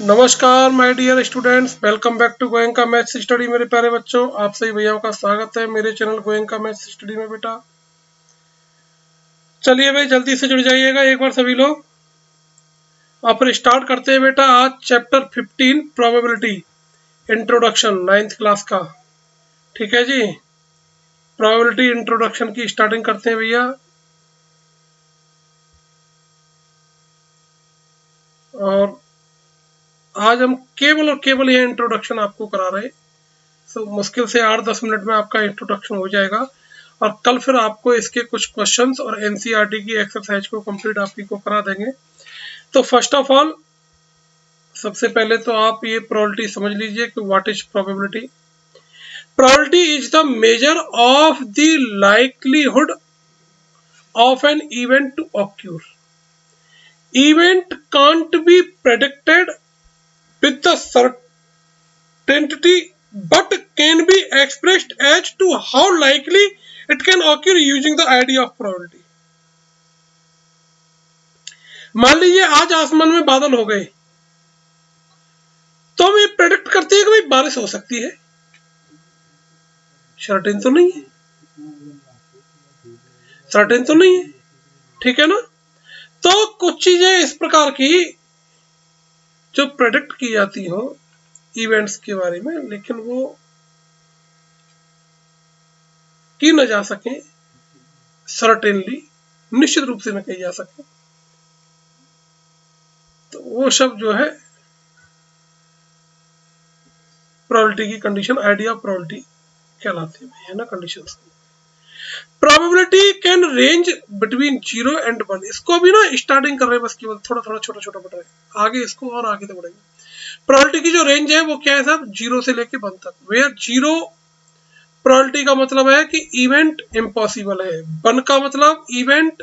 नमस्कार my dear students, welcome back to Goenka maths study. मेरे प्यारे बच्चों, आप सभी भैयाओं का स्वागत है मेरे चैनल गोयंका मैथ्स स्टडी में। बेटा चलिए भाई, जल्दी से जुड़ जाइएगा एक बार सभी लोग। और फिर स्टार्ट करते हैं बेटा आज chapter 15 probability, introduction 9th class का। ठीक है जी, प्रोबेबिलिटी इंट्रोडक्शन की स्टार्टिंग करते हैं भैया। और आज हम केवल और केवल ये इंट्रोडक्शन आपको करा रहे हैं। तो मुश्किल से 8-10 मिनट में आपका इंट्रोडक्शन हो जाएगा और कल फिर आपको इसके कुछ क्वेश्चंस और एनसीईआरटी की एक्सरसाइज को कंप्लीट आपकी को करा देंगे। तो फर्स्ट ऑफ ऑल, सबसे पहले तो आप ये प्रोबेबिलिटी समझ लीजिए कि what is probability. Probability is the measure of the likelihood of an event to occur. Event can't be predicted with the certainty but can be expressed as to how likely it can occur using the idea of probability। मान लीजिए आज आसमान में बादल हो गए, तो हम ये प्रेडिक्ट करते हैं कि भाई बारिश हो सकती है। सर्टेन तो नहीं है, सर्टेन तो नहीं है, ठीक है ना। तो कुछ चीजें इस प्रकार की जो प्रेडिक्ट की जाती हो इवेंट्स के बारे में, लेकिन वो की न जा सके सर्टेनली, निश्चित रूप से न कही जा सके, तो वो सब जो है प्रोबेबिलिटी की कंडीशन, आइडिया ऑफ प्रोबेबिलिटी कहलाती है ना conditions. Probability can range between 0 and 1। इसको भी ना स्टार्टिंग कर रहे हैं बस, केवल थोड़ा थोड़ा छोटा छोटा बढ़ रहे हैं, आगे इसको और आगे तो बढ़ेंगे। प्रोबेबिलिटी की जो रेंज है वो क्या है साहब, 0 से लेके 1 तक। वेयर 0 प्रोबेबिलिटी का मतलब है कि इवेंट इम्पॉसिबल है, 1 का मतलब इवेंट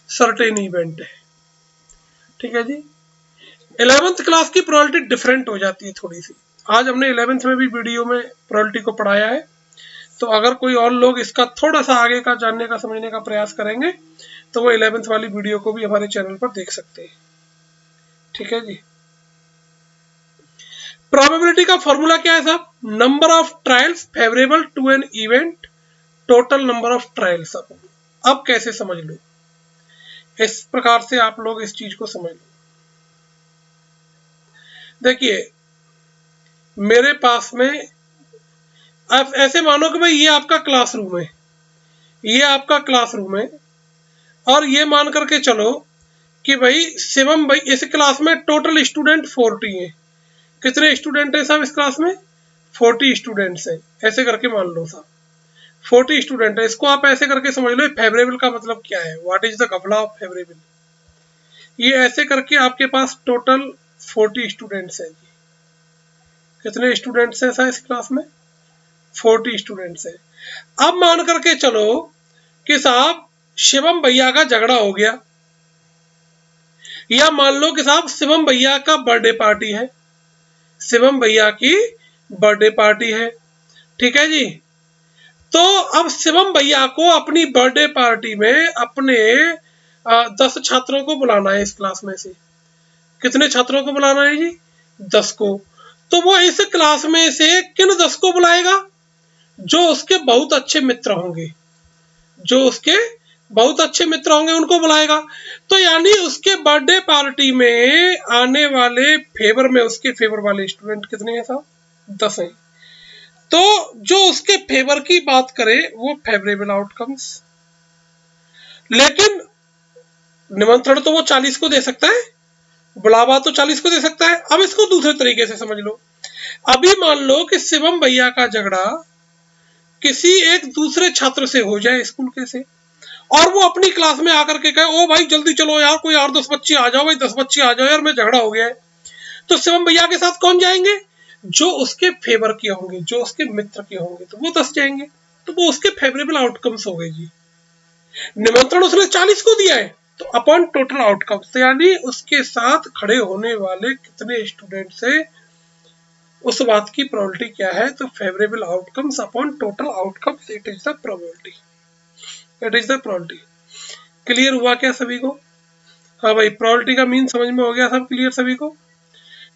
सर्टेन इवेंट है। ठीक है जी। 11th क्लास की प्रोबेबिलिटी डिफरेंट हो जाती है थोड़ी सी। आज हमने 11th में भी वीडियो में प्रोबेबिलिटी को पढ़ाया है, तो अगर कोई और लोग इसका थोड़ा सा आगे का जानने का समझने का प्रयास करेंगे तो वो 11th वाली वीडियो को भी हमारे चैनल पर देख सकते हैं। ठीक है जी। प्रोबेबिलिटी का फॉर्मूला क्या है साहब, number of trials favourable to an event total number of trials. अब कैसे समझ लो, इस प्रकार से आप लोग इस चीज को समझ लो। देखिए मेरे पास में, आप ऐसे मानो कि भाई ये आपका क्लासरूम है, ये आपका क्लासरूम है, और ये मान करके चलो कि भाई शिवम भाई, इस क्लास में टोटल स्टूडेंट 40 हैं। कितने स्टूडेंट हैं साहब इस क्लास में, 40 स्टूडेंट्स हैं। ऐसे करके मान लो साहब 40 स्टूडेंट है। इसको आप ऐसे करके समझ लो, फेवरेबल का मतलब क्या है, व्हाट इज द गफला ऑफ फेवरेबल। ये ऐसे करके आपके पास टोटल 40 स्टूडेंट्स हैं। कितने स्टूडेंट्स हैं साहब इस क्लास में, 40 स्टूडेंट्स हैं। अब मान करके चलो कि साहब शिवम भैया का झगड़ा हो गया, या मान लो कि साहब शिवम भैया का बर्थडे पार्टी है, शिवम भैया की बर्थडे पार्टी है। ठीक है जी। तो अब शिवम भैया को अपनी बर्थडे पार्टी में अपने 10 छात्रों को बुलाना है इस क्लास में से। कितने छात्रों को बुलाना है जी, 10 को। तो वो इस क्लास में से किन 10 को बुलाएगा, जो उसके बहुत अच्छे मित्र होंगे, जो उसके बहुत अच्छे मित्र होंगे उनको बुलाएगा। तो यानी उसके बर्थडे पार्टी में आने वाले फेवर में, उसके फेवर वाले स्टूडेंट कितने हैं साहब, 10 हैं। तो जो उसके फेवर की बात करे वो फेवरेबल आउटकम्स। लेकिन निमंत्रण तो वो 40 को दे सकता है, बुलावा तो 40 को दे सकता है। अब इसको दूसरे तरीके से समझ लो। अभी मान लो कि शिवम भैया का झगड़ा किसी एक दूसरे छात्र से हो जाए स्कूल के से, और वो अपनी क्लास में आकर के कहे, ओ भाई जल्दी चलो यार, कोई और 10 बच्चे आ जाओ, भाई 10 बच्चे आ जाओ यार, मैं झगड़ा हो गया है। तो शिवम भैया के साथ कौन जाएंगे, जो उसके फेवर के होंगे, जो उसके मित्र के होंगे, तो वो 10 जाएंगे। तो वो उसके फेवरेबल आउटकम्स हो गए जी। निमंत्रण उसने 40 को दिया है, तो अपॉन टोटल आउटकम्स, यानी उसके साथ खड़े होने वाले कितने स्टूडेंट से, उस बात की प्रोबेबिलिटी क्या है, तो favourable outcomes upon total outcomes, it is the probability, it is the probability. Clear हुआ क्या सभी को? हाँ भाई, प्रोबेबिलिटी का मीन समझ में हो गया सब, क्लियर सभी को?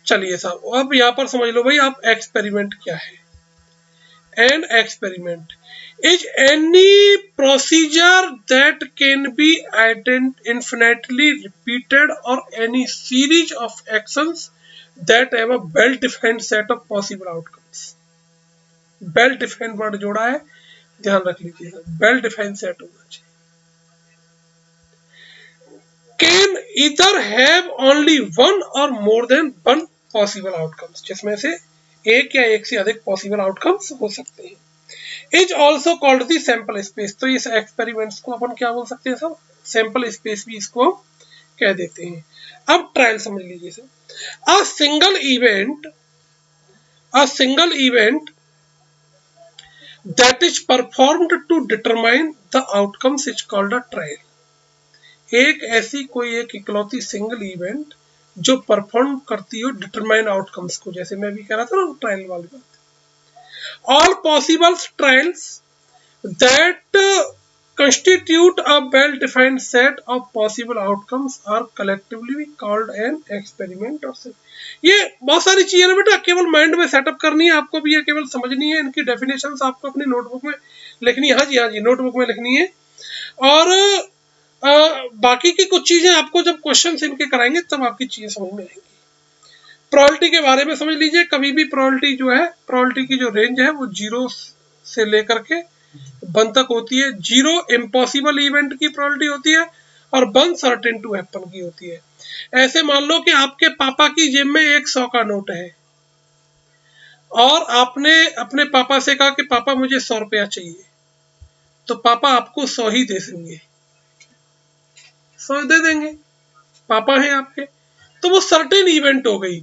चलिए साहब, अब यहाँ पर समझ लो भाई आप एक्सपेरिमेंट क्या है। An experiment is any procedure that can be infinitely repeated or any series of actions that have a well-defined set of possible outcomes. Well defined word जोड़ा है, ध्यान रख लीजिएगा, वेल डिफाइंड सेट होना चाहिए। Can either have only one or more than one possible outcomes, जिसमें से एक या एक से अधिक पॉसिबल आउटकम्स हो सकते हैं। Is also called the sample space, तो इस एक्सपेरिमेंट्स को अपन क्या बोल सकते हैं सब, सैंपल स्पेस भी इसको कह देते हैं। अब ट्रायल समझ लीजिए sir. A single event that is performed to determine the outcomes is called a trial। एक ऐसी कोई एक इकलौती सिंगल इवेंट जो परफॉर्म करती हो डिटरमाइन आउटकम्स को, जैसे मैं भी कह रहा था ना ट्रायल वाली बात। All possible trials that constitute a well defined set of possible outcomes are collectively called an experiment or ये बहुत सारी चीजें ना बेटा केवल माइंड में सेटअप करनी है आपको भी, ये केवल समझनी है, इनकी डेफिनेशंस आपको अपनी नोटबुक में लिखनी है। हाँ जी नोटबुक में लिखनी है। और बाकी की कुछ चीजें आपको जब क्वेश्चन इनके कराएंगे तब आपकी चीजें समझ में आएंगी। प्रोबेबिलिटी के बारे में समझ लीजिए, कभी भी प्रोबेबिलिटी जो है, प्रोबेबिलिटी की जो रेंज है वो 0 से लेकर के 1 तक होती है। 0 इम्पॉसिबल इवेंट की प्रोबेबिलिटी होती है और 1 सर्टेन टू हैपन की होती है। ऐसे मान लो कि आपके पापा की जेब में 100 का नोट है और आपने अपने पापा से कहा कि पापा मुझे 100 रुपया चाहिए, तो पापा आपको 100 ही दे देंगे, 100 दे देंगे, पापा हैं आपके, तो वो सर्टेन इवेंट हो गई।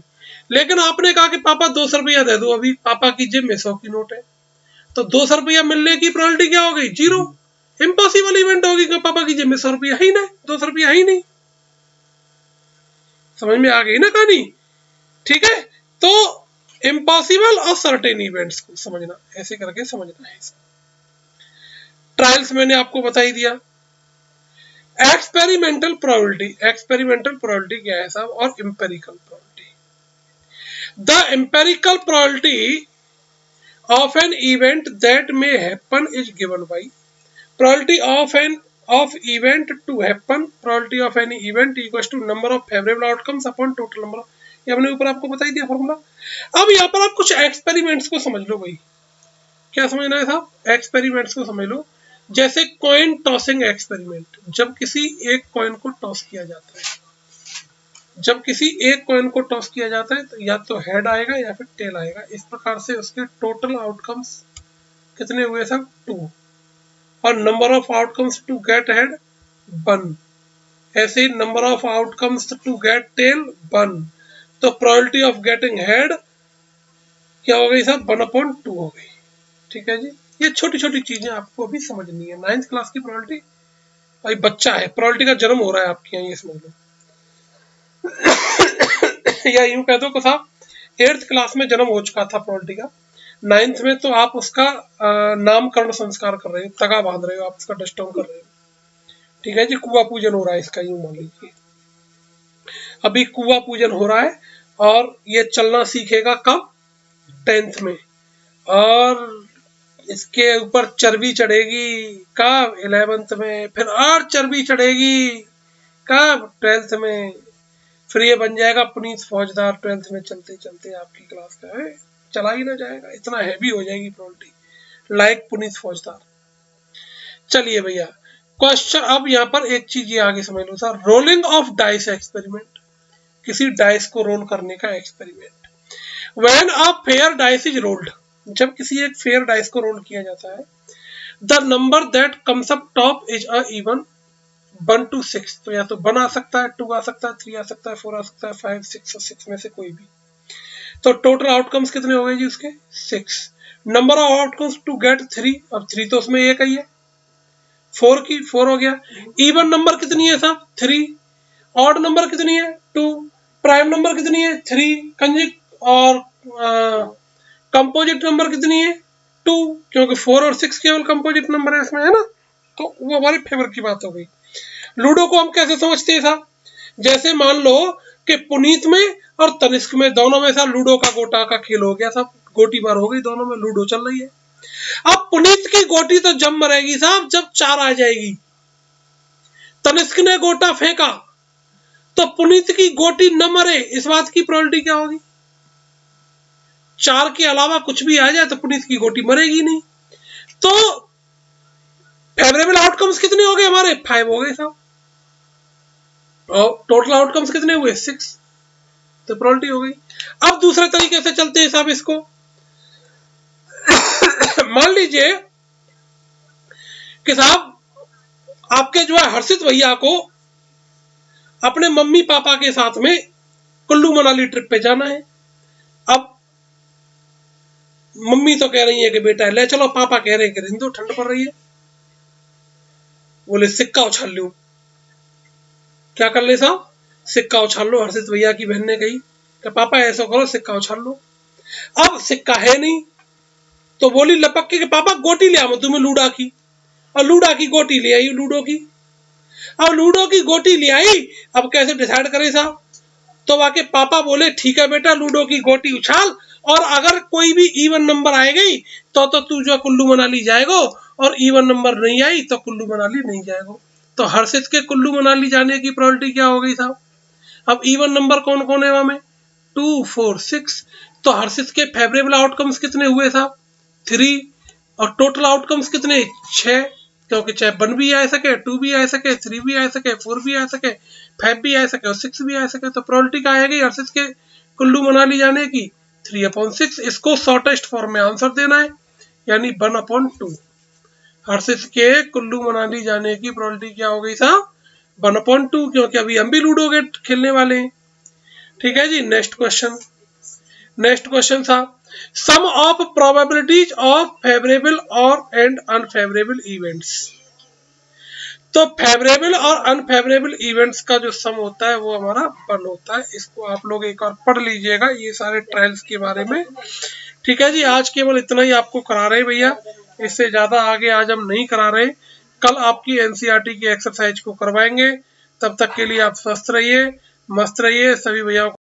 लेकिन आपने कहा कि पापा 200 रुपया दे दो, अभी पापा की जेब में 100 की नोट है, तो 200 रुपया मिलने की प्रोबेबिलिटी क्या हो गई, 0। इम्पॉसिबल इवेंट होगी कि पापा की जेब में 100 रुपया ही नहीं, 200 रुपया ही नहीं। समझ में आ गई ना कहानी, ठीक है। तो इम्पॉसिबल और सर्टेन इवेंट्स को समझना, ऐसे करके समझना है इसको। ट्रायल्स मैंने आपको बता ही दिया। एक्सपेरिमेंटल प्रोबेबिलिटी क्या है साहब, और empirical probability. The empirical probability of an event that may happen is given by probability of event to happen, probability of any event equals to number of favorable outcomes upon total number, ये हमने ऊपर आपको बता ही दिया formula. अब यहाँ पर आप कुछ एक्सपेरिमेंट्स को समझ लो भाई, क्या समझना है साहब, एक्सपेरिमेंट्स को समझ लो। जैसे कॉइन टॉसिंग एक्सपेरिमेंट, जब किसी एक कॉइन को टॉस किया जाता है, जब किसी एक कॉइन को टॉस किया जाता है तो या तो हेड आएगा या फिर टेल आएगा। इस प्रकार से उसके टोटल आउटकम्स कितने हुए सब, 2, और number of outcomes to get head 1, ऐसे number of outcomes to get tail 1, तो प्रोबेबिलिटी ऑफ गेटिंग हेड क्या हो गई सब, 1/2 हो गई। ठीक है जी, ये छोटी छोटी चीजें आपको अभी समझनी है। 9th क्लास की प्रोबेबिलिटी, भाई बच्चा है, प्रोबेबिलिटी का जन्म हो रहा है आपके यहाँ, ये समझ लो। या यूं कह दो कि साहब 8th क्लास में जन्म हो चुका था प्रोबेबिलिटी का, 9th में तो आप उसका नामकरण संस्कार कर रहे हो, तगा बांध रहे हो, आप उसका डस्ट डाउन कर रहे हो। ठीक है जी, कुआ पूजन हो रहा है इसका, यूं मान लीजिए अभी कुआ पूजन हो रहा है, और ये चलना सीखेगा कब, 10th में, और इसके ऊपर चर्बी चढ़ेगी कब, 11th में, फिर और चर्बी चढ़ेगी कब, 12th में, फिर ये बन जाएगा पुनीत फौजदार। 12th में चलते चलते आपकी क्लास का है, चला ही ना जाएगा, इतना हैवी हो जाएगी प्रोबेबिलिटी, लाइक पुनीत फौजदार। चलिए भैया क्वेश्चन, अब यहाँ पर एक चीज ये आगे समझ लो sir, rolling of dice experiment, किसी डाइस को रोल करने का experiment. When a fair dice is rolled, जब किसी एक फेयर डाइस को रोल किया जाता है, the number that comes up top is a even 1 to 6, तो या तो 1 आ सकता है, 2 आ सकता है, 3 आ सकता है, 4 आ सकता है, 5, 6 और 6 में से कोई भी। तो टोटल आउटकम्स कितने हो गए जी उसके, 6। Number of outcomes to get 3, अब 3 तो उसमें एक ही है, 4 की 4 हो गया। इवन नंबर कितनी है साहब, 3। ऑड नंबर कितनी है, 2। प्राइम नंबर कितनी है, 3। कंजिक और कंपोजिट नंबर कितनी है, 2, क्योंकि 4 और 6 केवल कंपोजिट नंबर है इसमें, है ना, तो वो हमारी फेवर की बात हो गई। लूडो को हम कैसे समझते हैं साहब, जैसे मान लो कि पुनीत में और तनिष्क में, दोनों में सब लूडो का गोटा का खेल हो गया, सब गोटी बार हो गई, दोनों में लूडो चल रही है। अब पुनीत की गोटी तो जब मरेगी साहब जब 4 आ जाएगी। तनिष्क ने गोटा फेंका तो पुनीत की गोटी न मरे, इस बात की प्रोबेबिलिटी क्या होगी? 4 के अलावा कुछ भी आ जाए तो पुनीत की गोटी मरेगी नहीं। तो फेवरेबल आउटकम्स कितने हो गए हमारे? 5 हो गए साहब, और टोटल आउटकम्स कितने हुए? 6, तो प्रोबेबिलिटी हो गई। अब दूसरे तरीके से चलते हैं साहब इसको। मान लीजिए कि साहब आपके जो है हर्षित भैया को अपने मम्मी पापा के साथ में कुल्लू मनाली ट्रिप पे जाना है। अब मम्मी तो कह रही है कि बेटा ले चलो, पापा कह रहे हैं कि रिंदो ठंड पड़ रही है। बोले सिक्का उछाल लूं। क्या कर ले साहब? सिक्का उछाल लो। हर्षित भैया की बहन ने कही कि पापा ऐसा करो, सिक्का उछाल लो। अब सिक्का है नहीं तो बोली लपक के कि पापा गोटी ले आओ तुम्हें लूडा की, और लूडा की गोटी ले आई लूडो की। अब लूडो की गोटी ले आई, अब कैसे डिसाइड करें साहब? तो वाके पापा बोले ठीक है बेटा, लूडो की गोटी उछाल, और अगर कोई भी इवन नंबर आए गई तो तू जो कुल्लू मनाली जाएगो, और इवन नंबर नहीं आई तो कुल्लू मनाली नहीं जाएगो। तो हर्षित के कुल्लू मनाली जाने की प्रोबेबिलिटी क्या हो गई साहब? अब इवन नंबर कौन कौन है वहां में? 2, 4, 6। तो हर्षित के फेवरेबल आउटकम्स कितने हुए साहब? 3। और टोटल आउटकम्स कितने? 6, क्योंकि चाहे 1 भी आ सके, 2 भी आ सके, 3 भी आ सके, 4 भी आ सके, 5 भी आ सके और 6 भी आ सके। तो प्रोबेबिलिटी क्या आएगी हर्षित के कुल्लू मनाली जाने की? 3/6। इसको शॉर्टेस्ट फॉर्म में आंसर देना है, यानी 1/2। हर्षित के कुल्लू मनाली जाने की प्रोबेबिलिटी क्या हो गई साहब? 1/2, क्योंकि अभी हम भी लूडो गेट खेलने वाले हैं। ठीक है जी। नेक्स्ट क्वेश्चन साहब, सम ऑफ प्रोबेबिलिटीज ऑफ फेवरेबल और एंड अनफेवरेबल इवेंट्स। तो फेवरेबल और अनफेवरेबल इवेंट्स का जो सम होता है वो हमारा 1 होता है। इसको आप लोग एक बार पढ़ लीजिएगा ये सारे ट्रायल्स के बारे में। ठीक है जी। आज केवल इतना ही आपको करा रहे हैं भैया, इससे ज्यादा आगे आज हम नहीं करा रहे। कल आपकी एनसीईआरटी की एक्सरसाइज को करवाएंगे। तब तक के लिए आप स्वस्थ रहिए, मस्त रहिए। सभी भैया